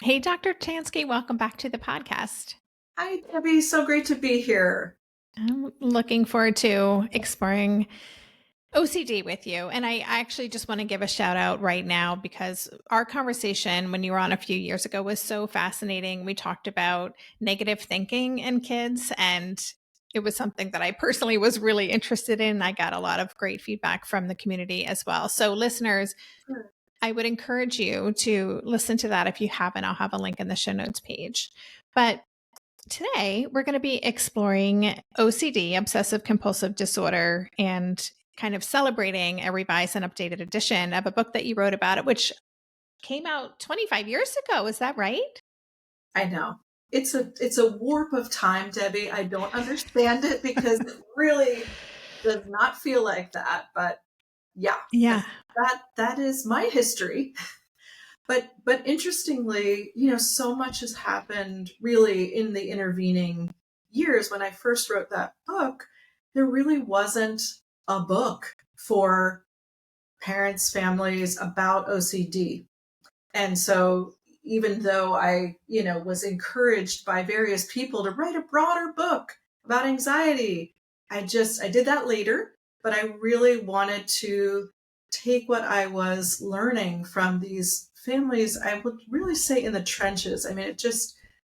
Hey, Dr. Chansky, welcome back to the podcast. Hi, Debbie. So great to be here. I'm looking forward to exploring OCD with you. And I actually just want to give a shout out right now because our conversation when you were on a few years ago was so fascinating. We talked about negative thinking in kids, and it was something that I personally was really interested in. I got a lot of great feedback from the community as well. So, listeners, Sure. I would encourage you to listen to that if you haven't. I'll have a link in the show notes page. But today, we're going to be exploring OCD, Obsessive Compulsive Disorder, and kind of celebrating a revised and updated edition of a book that you wrote about it, which came out 25 years ago. Is that right? I know. It's a warp of time, Debbie. I don't understand it because it really does not feel like that. But yeah, Yeah. that is my history. But interestingly, so much has happened really in the intervening years. When I first wrote that book, there really wasn't a book for parents, families about OCD. And so even though I, was encouraged by various people to write a broader book about anxiety, I did that later, but I really wanted to take what I was learning from these families, I would really say in the trenches. I mean,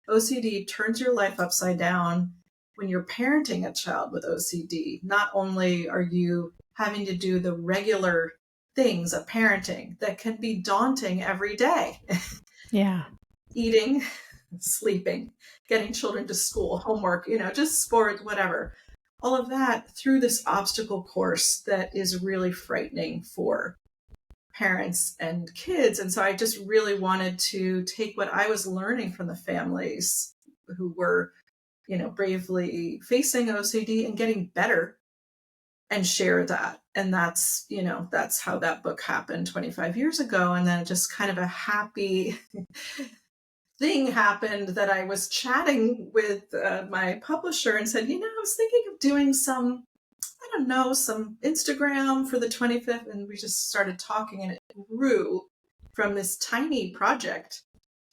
OCD turns your life upside down when you're parenting a child with OCD. Not only are you having to do the regular things of parenting that can be daunting every day. Yeah. Eating, sleeping, getting children to school, homework, just sport, whatever. All of that through this obstacle course that is really frightening for parents and kids. And so I just really wanted to take what I was learning from the families who were, bravely facing OCD and getting better and share that. And that's how that book happened 25 years ago. And then just kind of a happy thing happened that I was chatting with my publisher and said, I was thinking of doing some Instagram for the 25th. And we just started talking, and it grew from this tiny project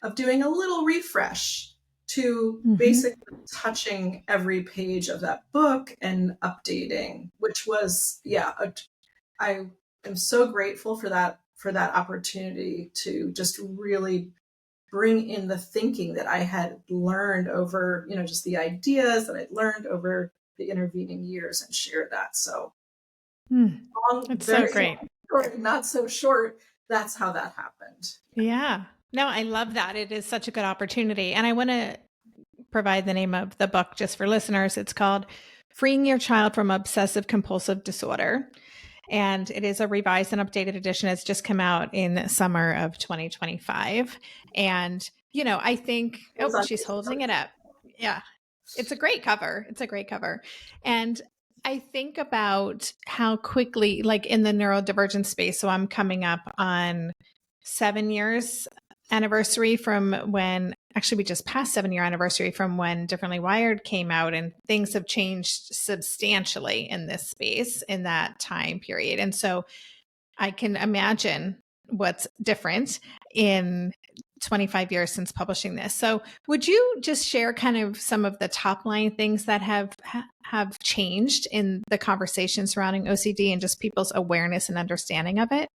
of doing a little refresh to basically touching every page of that book and updating, which was, I am so grateful for that opportunity to just really bring in the thinking that I had learned over, just the ideas that I'd learned over the intervening years and share that. So long, It's so very great. short, not so short. That's how that happened. Yeah. No, I love that. It is such a good opportunity. And I want to provide the name of the book just for listeners. It's called Freeing Your Child from Obsessive Compulsive Disorder. And it is a revised and updated edition. It's just come out in summer of 2025. And, I think, oh, she's holding it up. Yeah. It's a great cover. It's a great cover. And I think about how quickly, like in the neurodivergent space, so I'm coming up on 7 years anniversary from when actually we just passed 7-year anniversary from when Differently Wired came out, and things have changed substantially in this space in that time period. And so I can imagine what's different in 25 years since publishing this. So would you just share kind of some of the top line things that have changed in the conversation surrounding OCD and just people's awareness and understanding of it?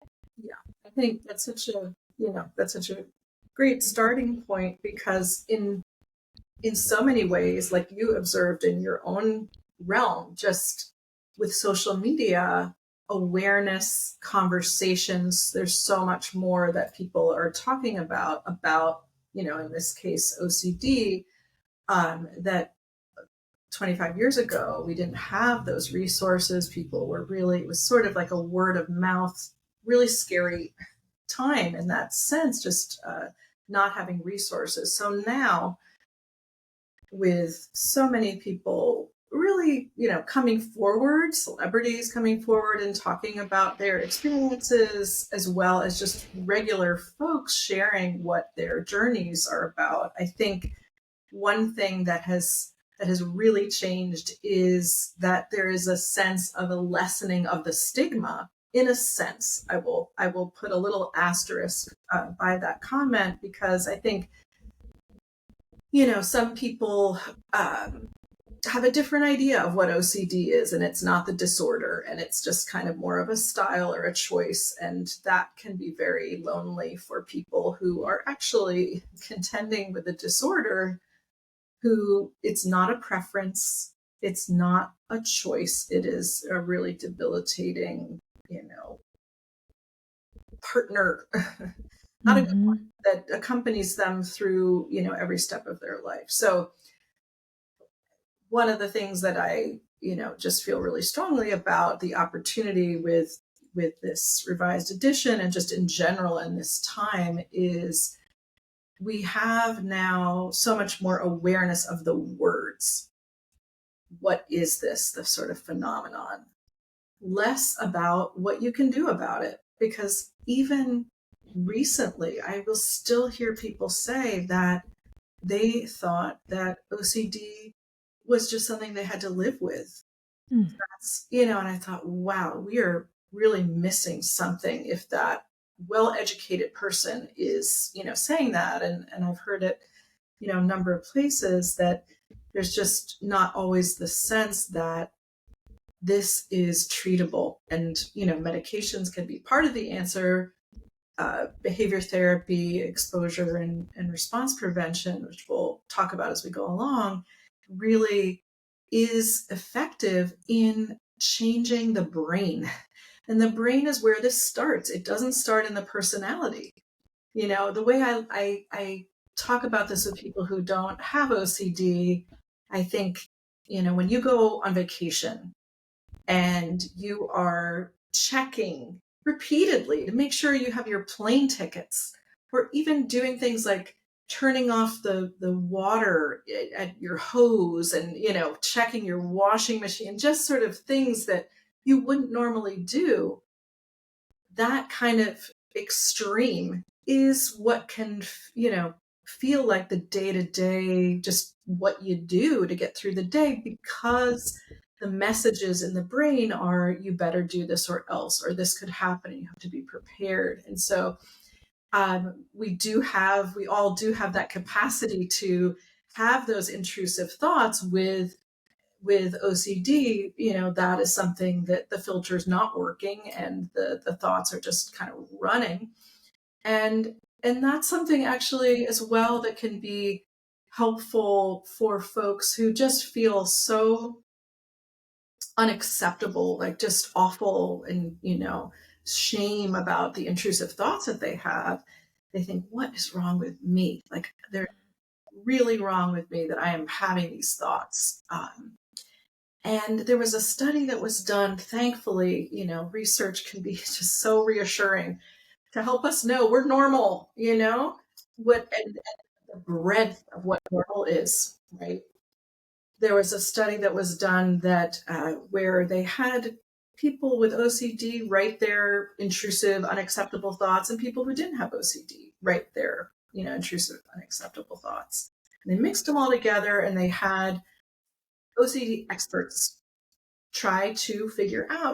Yeah, I think that's such a great starting point, because in so many ways, like you observed in your own realm, just with social media, awareness, conversations, there's so much more that people are talking about, in this case, OCD, that 25 years ago, we didn't have those resources. People were really, it was sort of like a word of mouth, really scary time in that sense, just not having resources. So now, with so many people really, coming forward, celebrities coming forward and talking about their experiences, as well as just regular folks sharing what their journeys are about. I think one thing that has really changed is that there is a sense of a lessening of the stigma. In a sense, I will put a little asterisk by that comment, because I think some people have a different idea of what OCD is, and it's not the disorder, and it's just kind of more of a style or a choice. And that can be very lonely for people who are actually contending with a disorder, who it's not a preference, it's not a choice, it is a really debilitating, partner, not a good Mm-hmm. one, that accompanies them through, every step of their life. So one of the things that I, just feel really strongly about the opportunity with this revised edition and just in general in this time is we have now so much more awareness of the words. What is this, the sort of phenomenon? Less about what you can do about it. Because even recently, I will still hear people say that they thought that OCD was just something they had to live with. Mm. And I thought, wow, we are really missing something if that well-educated person is, saying that. And I've heard it, a number of places, that there's just not always the sense that this is treatable. And, medications can be part of the answer. Behavior therapy, exposure, and response prevention, which we'll talk about as we go along, really is effective in changing the brain. And the brain is where this starts. It doesn't start in the personality. The way I talk about this with people who don't have OCD, I think, when you go on vacation and you are checking repeatedly to make sure you have your plane tickets, or even doing things like turning off the water at your hose and checking your washing machine, just sort of things that you wouldn't normally do. That kind of extreme is what can feel like the day-to-day, just what you do to get through the day, because the messages in the brain are, you better do this or else, or this could happen and you have to be prepared. And so we all do have that capacity to have those intrusive thoughts. With OCD, that is something that the filter is not working, and the thoughts are just kind of running. And that's something actually as well that can be helpful for folks who just feel so unacceptable, like just awful, and shame about the intrusive thoughts that they have. They think, what is wrong with me? Like, they're really wrong with me that I am having these thoughts. And there was a study that was done, thankfully. Research can be just so reassuring to help us know we're normal, and the breadth of what normal is, right? There was a study that was done that where they had people with OCD write their intrusive, unacceptable thoughts, and people who didn't have OCD write their, intrusive, unacceptable thoughts. And they mixed them all together, and they had OCD experts try to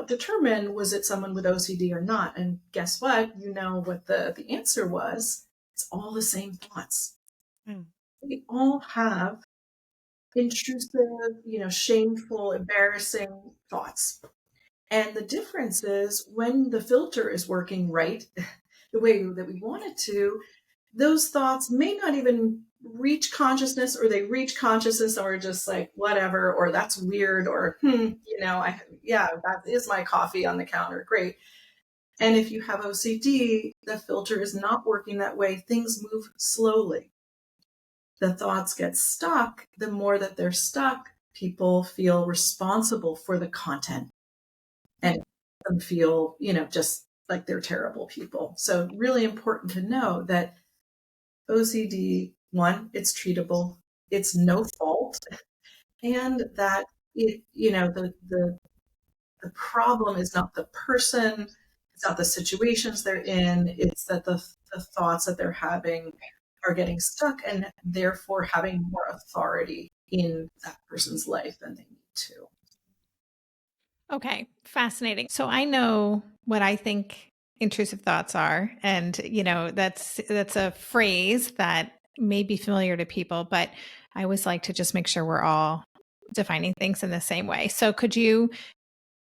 determine, was it someone with OCD or not? And guess what? What the answer was? It's all the same thoughts. Mm. We all have intrusive, shameful, embarrassing thoughts. And the difference is, when the filter is working right, the way that we want it to, those thoughts may not even reach consciousness, or they reach consciousness or just like whatever, or that's weird, or that is my coffee on the counter, great. And if you have OCD, the filter is not working that way. Things move slowly. The thoughts get stuck. The more that they're stuck, people feel responsible for the content, and them feel, just like they're terrible people. So really important to know that OCD, one, it's treatable, it's no fault, and that the problem is not the person, it's not the situations they're in, it's that the thoughts that they're having are getting stuck, and therefore having more authority in that person's life than they need to. Okay, fascinating. So I know what I think intrusive thoughts are, and that's a phrase that may be familiar to people, but I always like to just make sure we're all defining things in the same way. So could you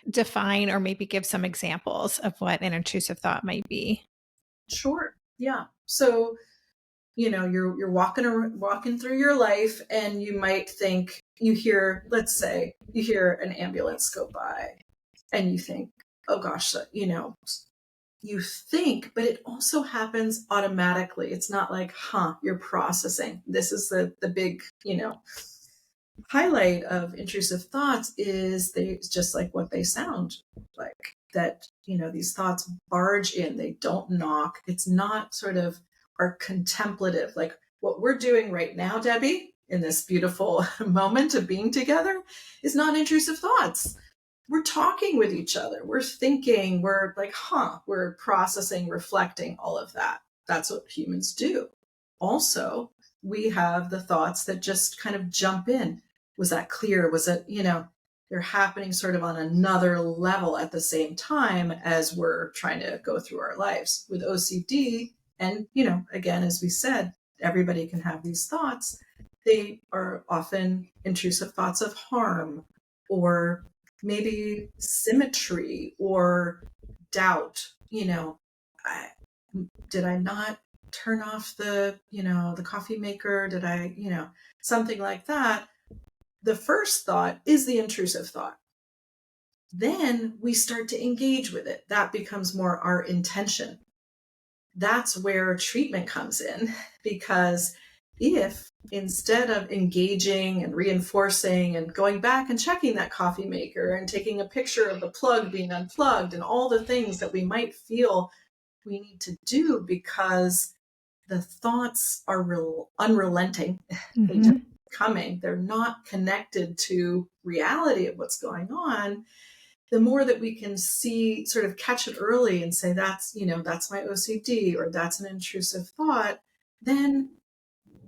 define or maybe give some examples of what an intrusive thought might be? Sure. Yeah. So, you're walking through your life, and you might think let's say you hear an ambulance go by, and you think, oh gosh, you think, but it also happens automatically. It's not like, you're processing. This is the big, highlight of intrusive thoughts is they just like what they sound like. That, these thoughts barge in, they don't knock. It's not sort of our contemplative, like what we're doing right now, Debbie, in this beautiful moment of being together, is not intrusive thoughts. We're talking with each other. We're thinking, we're like, we're processing, reflecting, all of that. That's what humans do. Also, we have the thoughts that just kind of jump in. Was that clear? Was it, they're happening sort of on another level at the same time as we're trying to go through our lives. With OCD, and, again, as we said, everybody can have these thoughts. They are often intrusive thoughts of harm, or maybe symmetry, or doubt. Did I not turn off the coffee maker? Did I, something like that? The first thought is the intrusive thought. Then we start to engage with it. That becomes more our intention. That's where treatment comes in, because if instead of engaging and reinforcing and going back and checking that coffee maker and taking a picture of the plug being unplugged and all the things that we might feel we need to do because the thoughts are unrelenting, they just coming, they're not connected to reality of what's going on. The more that we can see, sort of catch it early and say, that's my OCD, or that's an intrusive thought, then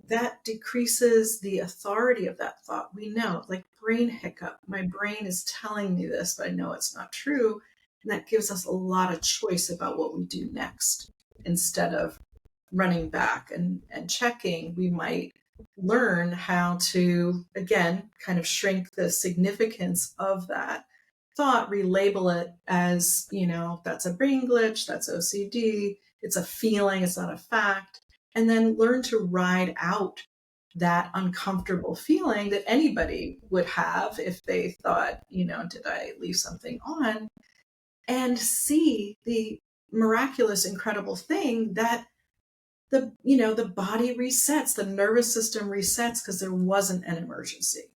that decreases the authority of that thought. We know, like brain hiccup, my brain is telling me this, but I know it's not true. And that gives us a lot of choice about what we do next. Instead of running back and checking, we might learn how to, again, kind of shrink the significance of that thought, relabel it as, that's a brain glitch, that's OCD, it's a feeling, it's not a fact, and then learn to ride out that uncomfortable feeling that anybody would have if they thought, did I leave something on? And see the miraculous, incredible thing that the body resets, the nervous system resets because there wasn't an emergency.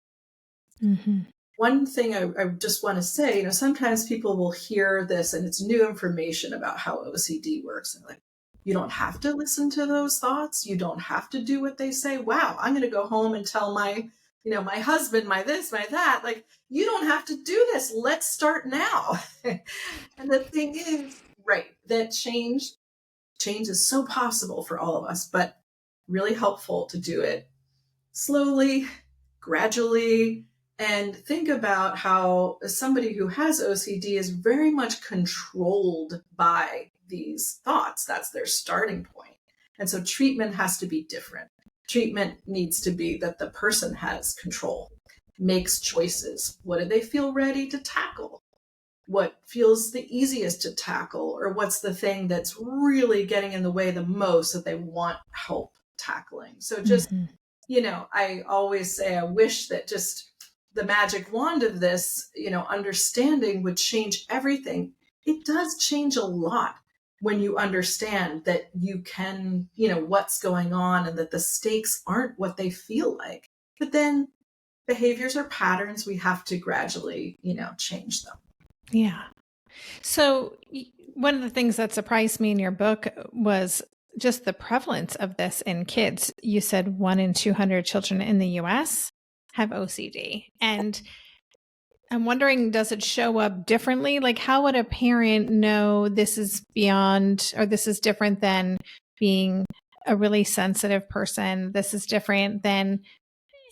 Mm-hmm. One thing I just want to say, sometimes people will hear this and it's new information about how OCD works. And like, you don't have to listen to those thoughts. You don't have to do what they say. Wow, I'm going to go home and tell my husband, my this, my that. Like, you don't have to do this. Let's start now. And the thing is, right, that change is so possible for all of us, but really helpful to do it slowly, gradually, and think about how somebody who has OCD is very much controlled by these thoughts. That's their starting point. And so treatment has to be different. Treatment needs to be that the person has control, makes choices. What do they feel ready to tackle? What feels the easiest to tackle, or what's the thing that's really getting in the way the most that they want help tackling? So just, I always say, I wish that just the magic wand of this, understanding would change everything. It does change a lot when you understand that you can, what's going on, and that the stakes aren't what they feel like. But then behaviors are patterns. We have to gradually, change them. Yeah. So one of the things that surprised me in your book was just the prevalence of this in kids. You said 1 in 200 children in the US have OCD. And I'm wondering, does it show up differently? Like, how would a parent know this is beyond, or this is different than being a really sensitive person? This is different than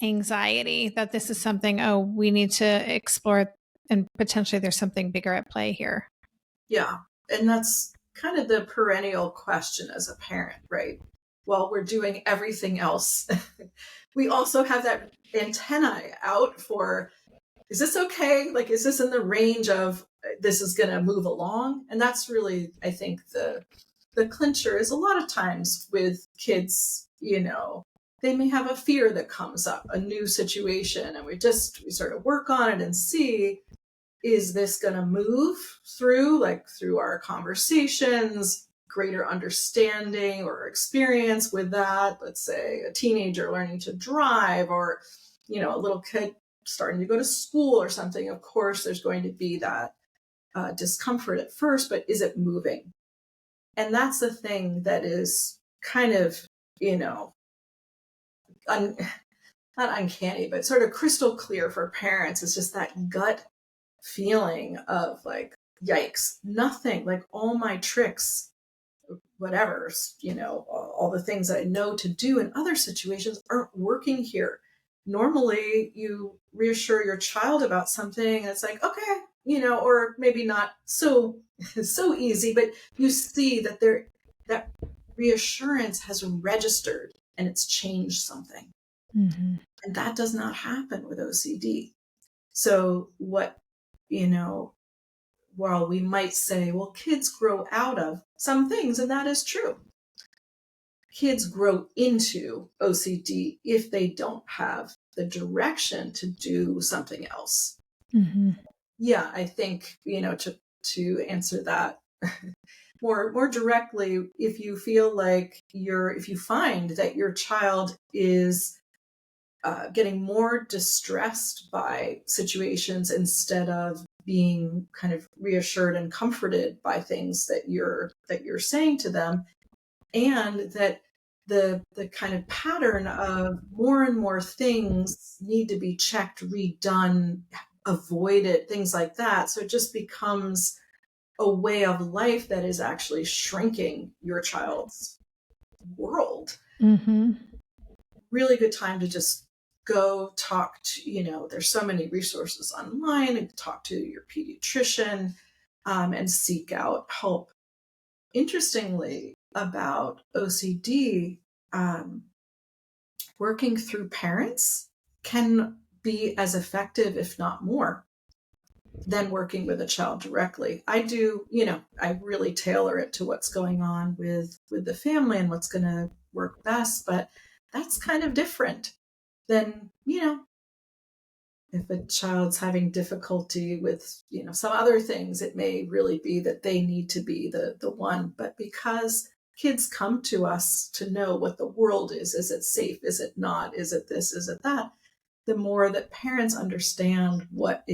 anxiety, that this is something, we need to explore, and potentially there's something bigger at play here. Yeah. And that's kind of the perennial question as a parent, right? while we're doing everything else. We also have that antennae out for, is this okay? Like, is this in the range of this is going to move along? And that's really, I think, the clincher is a lot of times with kids, they may have a fear that comes up, a new situation, and we sort of work on it and see, is this going to move through our conversations, greater understanding or experience with that? Let's say a teenager learning to drive, or, a little kid starting to go to school or something. Of course, there's going to be that discomfort at first, but is it moving? And that's the thing that is kind of, not uncanny, but sort of crystal clear for parents. It's just that gut feeling of like, yikes, nothing, like all my tricks, whatever, all the things that I know to do in other situations aren't working here. Normally you reassure your child about something, and it's like, okay, or maybe not so easy, but you see that that reassurance has registered and it's changed something. Mm-hmm. And that does not happen with OCD. So what, while we might say, well, kids grow out of some things, and that is true. Kids grow into OCD if they don't have the direction to do something else. Mm-hmm. Yeah, I think, to answer that more directly, if you feel like if you find that your child is getting more distressed by situations instead of being kind of reassured and comforted by things that you're saying to them, and that the kind of pattern of more and more things need to be checked, redone, avoided, things like that. So it just becomes a way of life that is actually shrinking your child's world. Mm-hmm. Really good time to just go talk to, there's so many resources online, and talk to your pediatrician and seek out help. Interestingly, about OCD, working through parents can be as effective, if not more, than working with a child directly. I really tailor it to what's going on with the family and what's going to work best, but that's kind of different than, if a child's having difficulty with, some other things, it may really be that they need to be the one. But because kids come to us to know what the world is it safe? Is it not? Is it this? Is it that? The more that parents understand what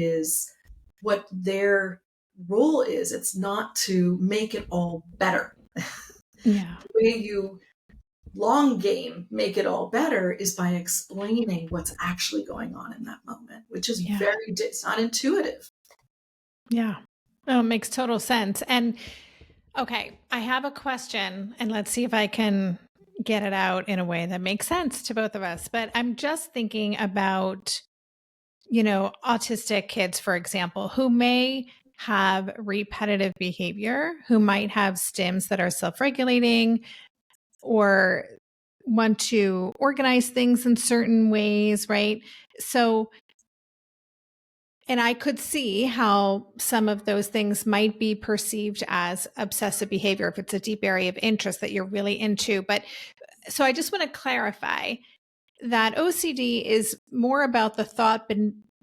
their role is, it's not to make it all better. Yeah. The way you long game make it all better is by explaining what's actually going on in that moment, which is it's not intuitive. Yeah. Oh, it makes total sense. And okay, I have a question, and let's see if I can get it out in a way that makes sense to both of us. But I'm just thinking about, autistic kids, for example, who may have repetitive behavior, who might have stims that are self-regulating, or want to organize things in certain ways, right? So, and I could see how some of those things might be perceived as obsessive behavior if it's a deep area of interest that you're really into. But so I just want to clarify that OCD is more about the thought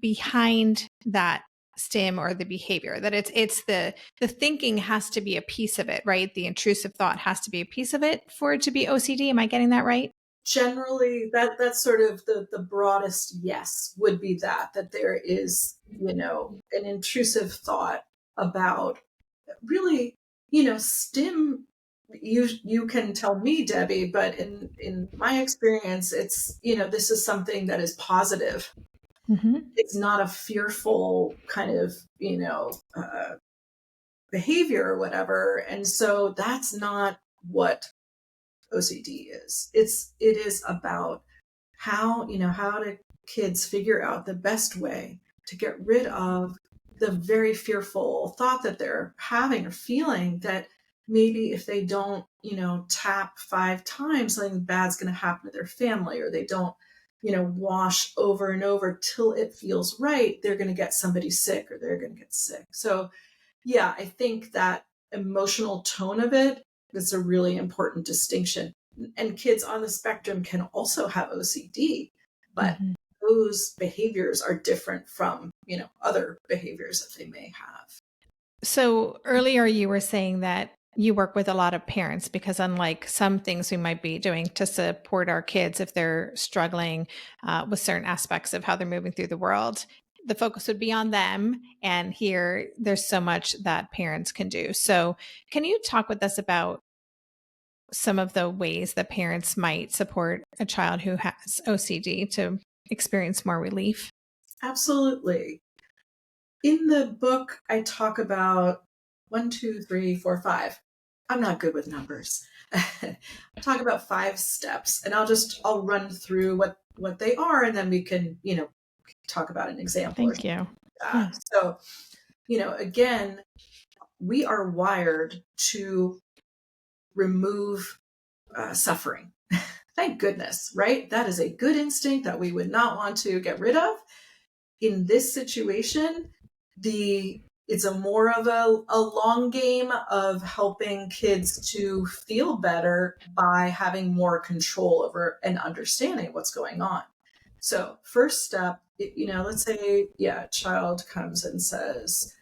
behind that stim or the behavior, that it's the thinking has to be a piece of it, right? The intrusive thought has to be a piece of it for it to be OCD. Am I getting that right? Generally, that's sort of the broadest yes would be that there is, an intrusive thought about really, stim. You can tell me, Debbie, but in my experience, it's, this is something that is positive. Mm-hmm. It's not a fearful kind of, behavior or whatever. And so that's not what OCD is. It is about how do kids figure out the best way to get rid of the very fearful thought that they're having or feeling, that maybe if they don't, tap 5 times, something bad's going to happen to their family, or they don't, wash over and over till it feels right, they're going to get somebody sick or they're going to get sick. So, yeah, I think that emotional tone of it is a really important distinction. And kids on the spectrum can also have OCD, but Mhm. those behaviors are different from, other behaviors that they may have. So earlier you were saying that you work with a lot of parents because, unlike some things we might be doing to support our kids if they're struggling with certain aspects of how they're moving through the world, the focus would be on them. And here, there's so much that parents can do. So, can you talk with us about some of the ways that parents might support a child who has OCD to experience more relief? Absolutely. In the book, I talk about 1, 2, 3, 4, 5. I'm not good with numbers. I talk about 5 steps, and I'll run through what they are, and then we can, talk about an example or Thank something you. like that. Yeah. So, again, we are wired to remove suffering. Thank goodness, right? That is a good instinct that we would not want to get rid of. In this situation, it's a more of a long game of helping kids to feel better by having more control over and understanding what's going on. So first step, let's say, a child comes and says,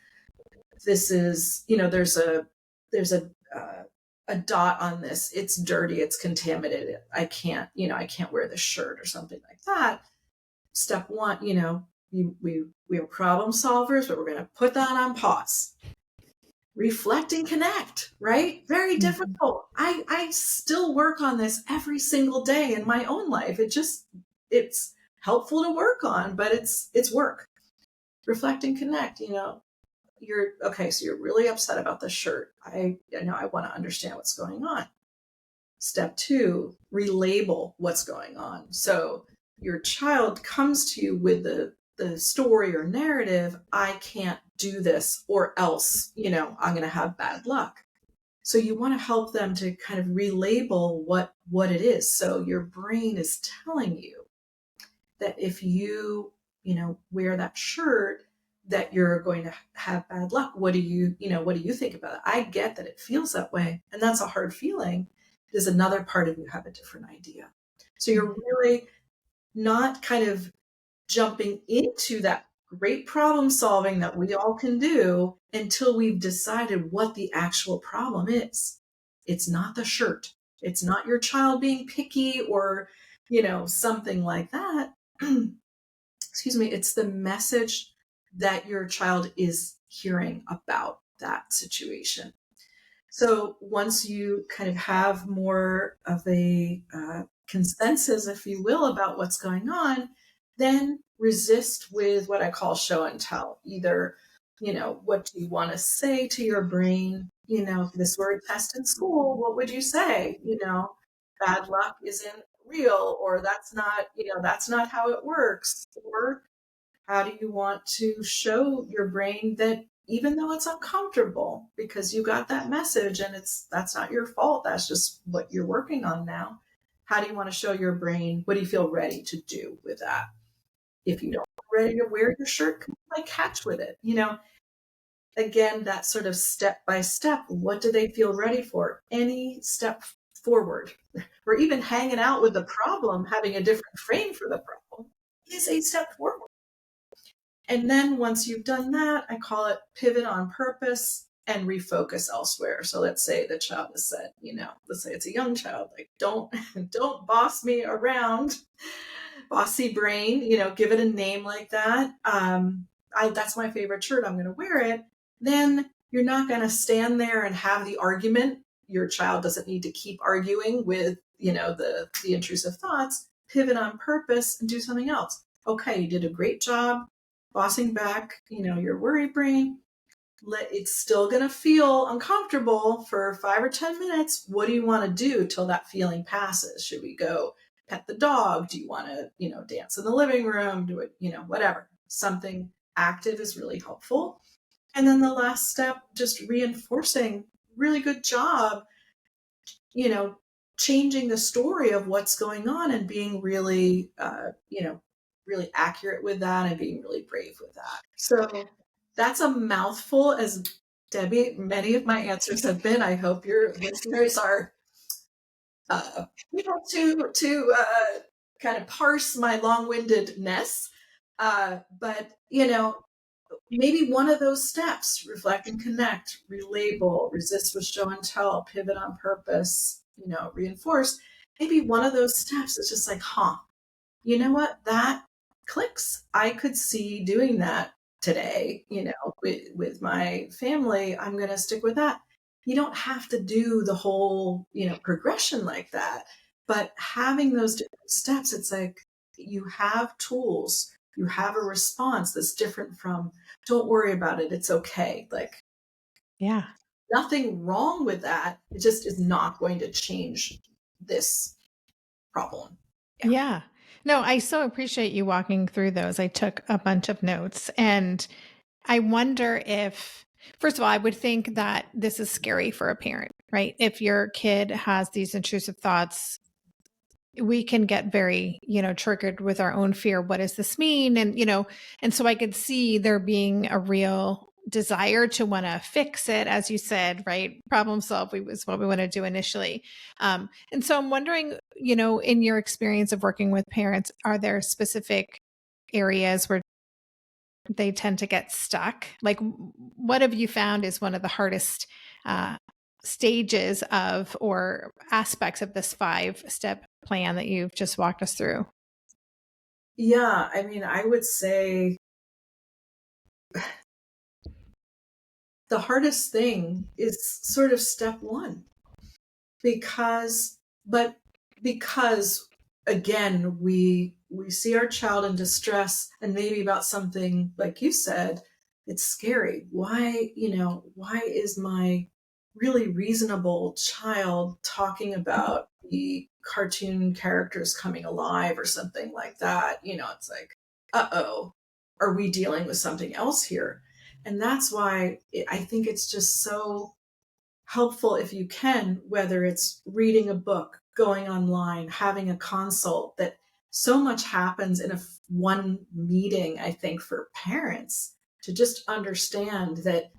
this is, there's a dot on this. It's dirty. It's contaminated. I can't wear this shirt or something like that. Step one, we are problem solvers, but we're going to put that on pause. Reflect and connect, right? Very Mhm. difficult. I still work on this every single day in my own life. It's helpful to work on, but it's work. Reflect and connect, you're okay. So you're really upset about the shirt. I want to understand what's going on. Step 2, relabel what's going on. So your child comes to you with the story or narrative, I can't do this or else, I'm going to have bad luck. So you want to help them to kind of relabel what it is. So your brain is telling you that if wear that shirt, that you're going to have bad luck. What do you think about it? I get that it feels that way, and that's a hard feeling. There's another part of you have a different idea. So you're Mhm. really not kind of jumping into that great problem solving that we all can do until we've decided what the actual problem is. It's not the shirt. It's not your child being picky or, something like that. Excuse me, it's the message that your child is hearing about that situation. So once you kind of have more of a consensus, if you will, about what's going on, then resist with what I call show and tell. Either, what do you want to say to your brain? If this were a test in school, what would you say? Bad luck isn't real, or that's not how it works. Or how do you want to show your brain that even though it's uncomfortable because you got that message and that's not your fault, that's just what you're working on now. How do you want to show your brain, what do you feel ready to do with that? If you don't feel ready to wear your shirt, come play catch with it. Again, that sort of step by step, what do they feel ready for? Any step forward, or even hanging out with the problem, having a different frame for the problem is a step forward. And then once you've done that, I call it pivot on purpose and refocus elsewhere. So let's say the child has said, let's say it's a young child, like don't boss me around, bossy brain, give it a name like that. That's my favorite shirt. I'm going to wear it. Then you're not going to stand there and have the argument. Your child doesn't need to keep arguing with, the intrusive thoughts. Pivot on purpose and do something else. Okay, you did a great job bossing back, your worry brain. It's still going to feel uncomfortable for 5 or 10 minutes. What do you want to do till that feeling passes? Should we go pet the dog? Do you want to, dance in the living room? Do it, whatever. Something active is really helpful. And then the last step, just reinforcing really good job, changing the story of what's going on and being really, really accurate with that and being really brave with that. So that's a mouthful, as Debbie, many of my answers have been. I hope your listeners are able to kind of parse my long-windedness. But, maybe one of those steps, reflect and connect, relabel, resist with show and tell, pivot on purpose, reinforce. Maybe one of those steps is just like, you know what? That clicks. I could see doing that today, with my family. I'm going to stick with that. You don't have to do the whole, progression like that. But having those different steps, it's like you have tools, you have a response that's different from, don't worry about it, it's okay. Like, Yeah. nothing wrong with that. It just is not going to change this problem. Yeah. No, I so appreciate you walking through those. I took a bunch of notes, and I wonder if, first of all, I would think that this is scary for a parent, right? If your kid has these intrusive thoughts, we can get very, triggered with our own fear. What does this mean? And so I could see there being a real desire to want to fix it, as you said, right? Problem solve was what we want to do initially. And so I'm wondering, in your experience of working with parents, are there specific areas where they tend to get stuck? Like, what have you found is one of the hardest stages of or aspects of this 5-step plan that you've just walked us through? Yeah, I mean, I would say the hardest thing is sort of step one, because again, we see our child in distress, and maybe about something like you said, it's scary. Why is my really reasonable child talking about the cartoon characters coming alive or something like that? It's like, uh-oh, are we dealing with something else here? And that's why I think it's just so helpful, if you can, whether it's reading a book, going online, having a consult, that so much happens in one meeting, I think, for parents to just understand that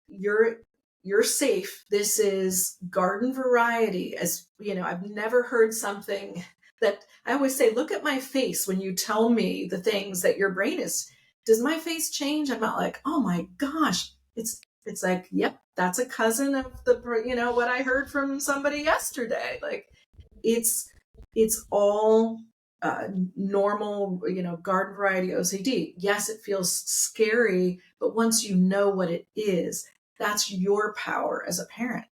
you're safe. This is garden variety. As I've never heard something that I always say, look at my face when you tell me the things that your brain is. Does my face change? I'm not like, oh my gosh. It's like, yep, that's a cousin of what I heard from somebody yesterday. Like, it's all normal, garden variety OCD. Yes, it feels scary, but once you know what it is, that's your power as a parent.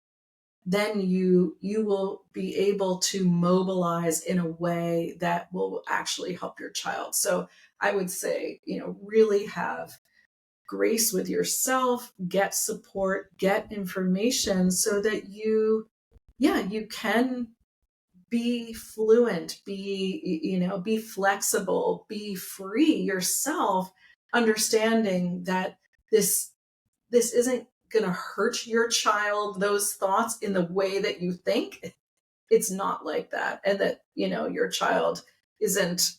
Then you will be able to mobilize in a way that will actually help your child. So I would say, really have grace with yourself, get support, get information so that you can be fluent, be flexible, be free yourself, understanding that this isn't going to hurt your child, those thoughts, in the way that you think. It's not like that. And that, your child isn't,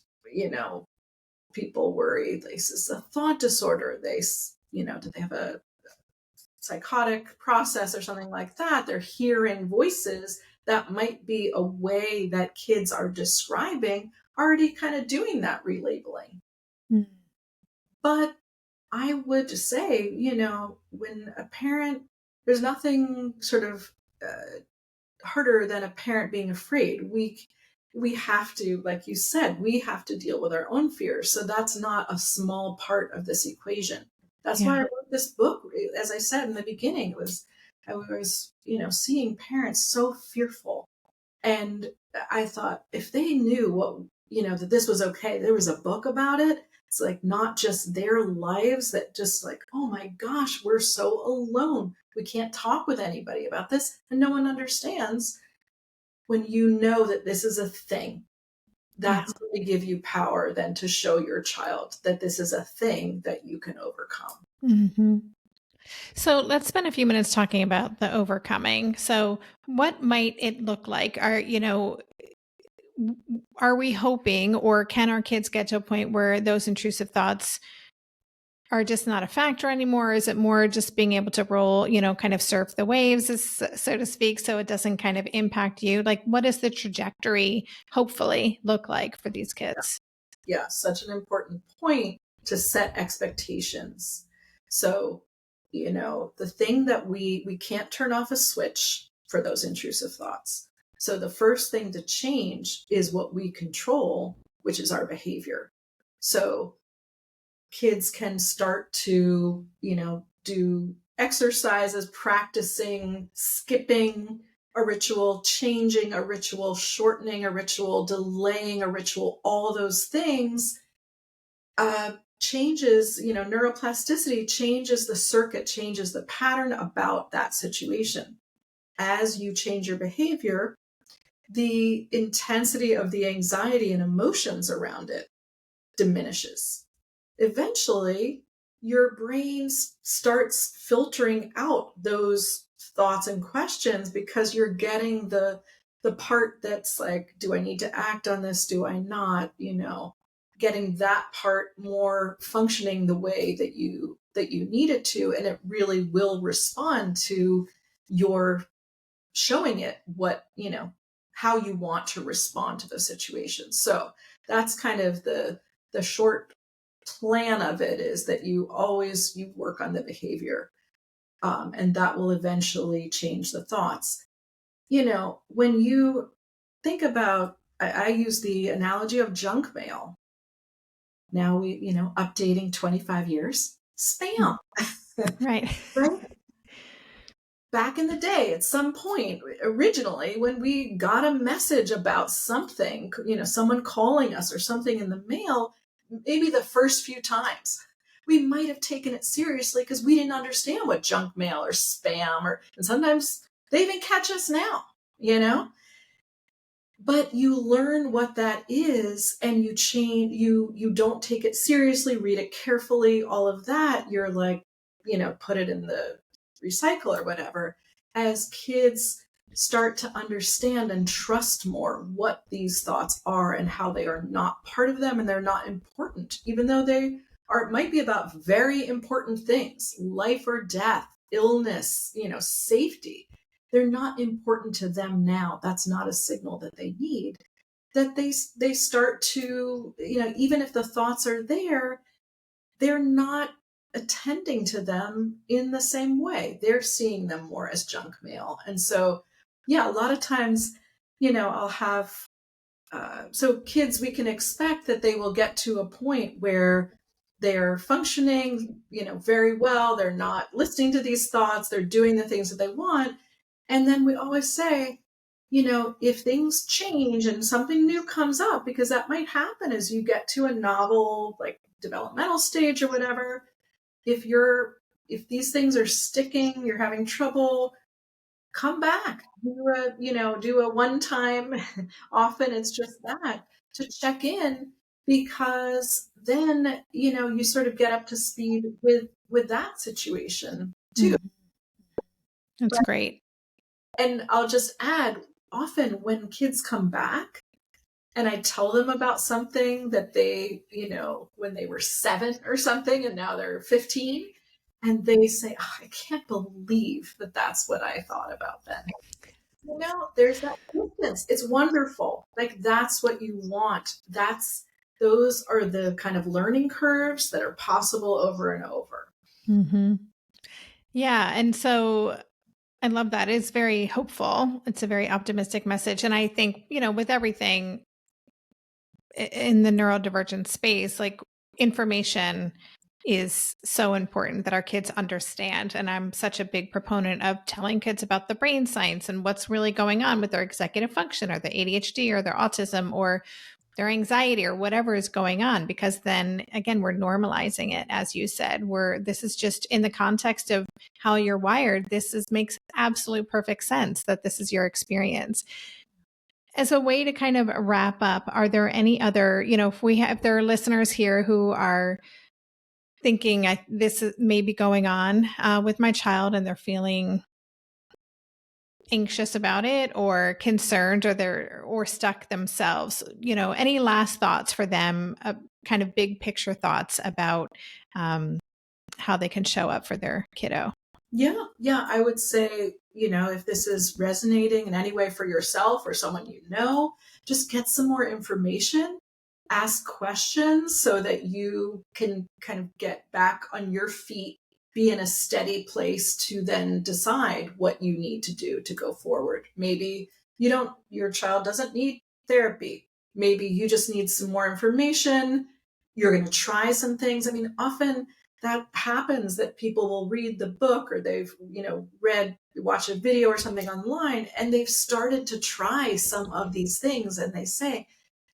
people worry this is a thought disorder. Do they have a psychotic process or something like that? They're hearing voices that might be a way that kids are describing, already kind of doing that relabeling. Mm. But I would say, when a parent, there's nothing sort of harder than a parent being afraid. We have to, like you said, we have to deal with our own fears. So that's not a small part of this equation. That's why I Yeah. wrote this book. As I said in the beginning, I was, seeing parents so fearful. And I thought, if they knew what, that this was okay, there was a book about it. It's like not just their lives, that just like, oh my gosh, we're so alone. We can't talk with anybody about this, and no one understands. When you know that this is a thing, Yeah. that's going to give you power then to show your child that this is a thing that you can overcome. Mm-hmm. So let's spend a few minutes talking about the overcoming. So what might it look like? Are we hoping, or can our kids get to a point where those intrusive thoughts are just not a factor anymore? Is it more just being able to roll, kind of surf the waves, so to speak, so it doesn't kind of impact you? Like, what does the trajectory hopefully look like for these kids? Yeah, such an important point to set expectations. So, the thing that we can't turn off a switch for those intrusive thoughts. So the first thing to change is what we control, which is our behavior. So kids can start to, do exercises, practicing, skipping a ritual, changing a ritual, shortening a ritual, delaying a ritual, all those things changes, neuroplasticity changes the circuit, changes the pattern about that situation. As you change your behavior, the intensity of the anxiety and emotions around it diminishes. Eventually, your brain starts filtering out those thoughts and questions because you're getting the part that's like, do I need to act on this? Do I not? Getting that part more functioning the way that you need it to, and it really will respond to your showing it what, how you want to respond to the situation. So that's kind of the short plan of it, is that you work on the behavior, and that will eventually change the thoughts. When you think about, I use the analogy of junk mail. Now updating 25 years, spam. Right. Right? Back in the day, at some point, originally, when we got a message about something, someone calling us or something in the mail, maybe the first few times, we might have taken it seriously because we didn't understand what junk mail or spam, and sometimes they even catch us now, but you learn what that is, and you change, you don't take it seriously, read it carefully, all of that. You're like, put it in the recycle or whatever. As kids start to understand and trust more what these thoughts are and how they are not part of them and they're not important, even though they might be about very important things, life or death, illness, safety. They're not important to them now. That's not a signal that they need. That they start to, even if the thoughts are there, they're not attending to them in the same way. They're seeing them more as junk mail. And so, yeah, a lot of times, I'll have, so kids, we can expect that they will get to a point where they're functioning, very well. They're not listening to these thoughts. They're doing the things that they want. And then we always say, if things change and something new comes up, because that might happen as you get to a novel, like developmental stage or whatever, if these things are sticking, you're having trouble, come back, do a one time, often it's just that, to check in, because then, you sort of get up to speed with that situation too. That's But, great. and I'll just add, often when kids come back and I tell them about something that they, when they were 7 or something, and now they're 15, and they say, oh, I can't believe that that's what I thought about then. There's that distance. It's wonderful. Like, that's what you want. Those are the kind of learning curves that are possible over and over. Mm-hmm. Yeah. And so I love that. It's very hopeful. It's a very optimistic message. And I think, with everything in the neurodivergent space, like, information is so important that our kids understand. And I'm such a big proponent of telling kids about the brain science and what's really going on with their executive function or their ADHD or their autism or their anxiety or whatever is going on, because then again, we're normalizing it. As you said, this is just in the context of how you're wired. Makes absolute perfect sense that this is your experience. As a way to kind of wrap up, are there any other, if there are listeners here who are thinking this may be going on with my child, and they're feeling anxious about it or concerned, or stuck themselves. Any last thoughts for them, kind of big picture thoughts about how they can show up for their kiddo? Yeah, I would say, if this is resonating in any way for yourself or someone just get some more information, ask questions so that you can kind of get back on your feet, be in a steady place to then decide what you need to do to go forward. Maybe your child doesn't need therapy. Maybe you just need some more information. You're going to try some things. I mean, often that happens, that people will read the book, or they've, watch a video or something online, and they've started to try some of these things, and they say,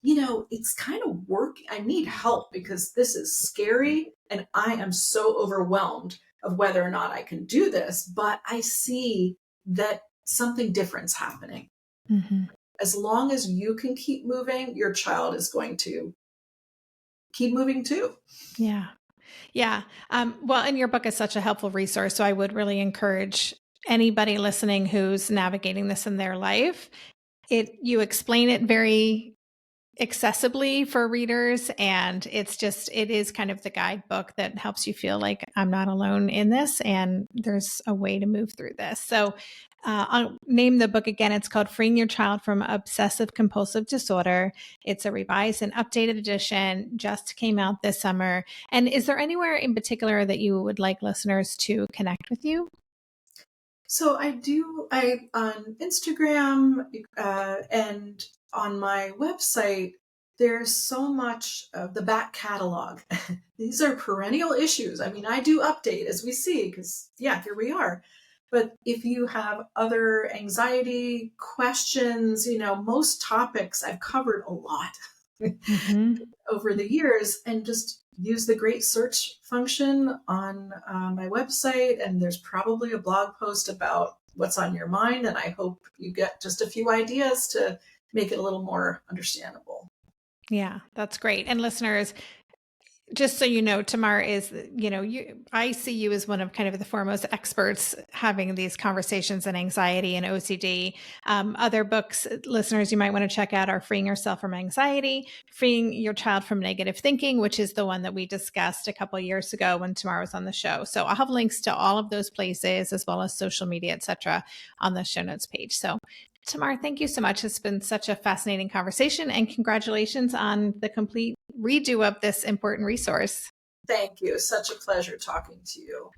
it's kind of working. I need help because this is scary and I am so overwhelmed of whether or not I can do this, but I see that something different's happening. Mm-hmm. As long as you can keep moving, your child is going to keep moving too. Yeah. Yeah. Well, and your book is such a helpful resource. So I would really encourage anybody listening who's navigating this in their life. You explain it very accessibly for readers, and it is kind of the guidebook that helps you feel like I'm not alone in this, and there's a way to move through this. So I'll name the book again. It's called Freeing Your Child from Obsessive Compulsive Disorder. It's a revised and updated edition, just came out this summer. And is there anywhere in particular that you would like listeners to connect with you? So I on Instagram and on my website, there's so much of the back catalog. These are perennial issues. I mean, I do update as we see, because here we are. But if you have other anxiety questions, most topics I've covered a lot Mm-hmm. over the years, and just use the great search function on my website, and there's probably a blog post about what's on your mind, and I hope you get just a few ideas to make it a little more understandable. Yeah, that's great. And listeners, just so you know, Tamar is, I see you as one of kind of the foremost experts having these conversations in anxiety and OCD. Other books, listeners, you might want to check out are Freeing Yourself from Anxiety, Freeing Your Child from Negative Thinking, which is the one that we discussed a couple of years ago when Tamar was on the show. So I'll have links to all of those places, as well as social media, etc., on the show notes page. So Tamar, thank you so much. It's been such a fascinating conversation, and congratulations on the complete redo of this important resource. Thank you. Such a pleasure talking to you.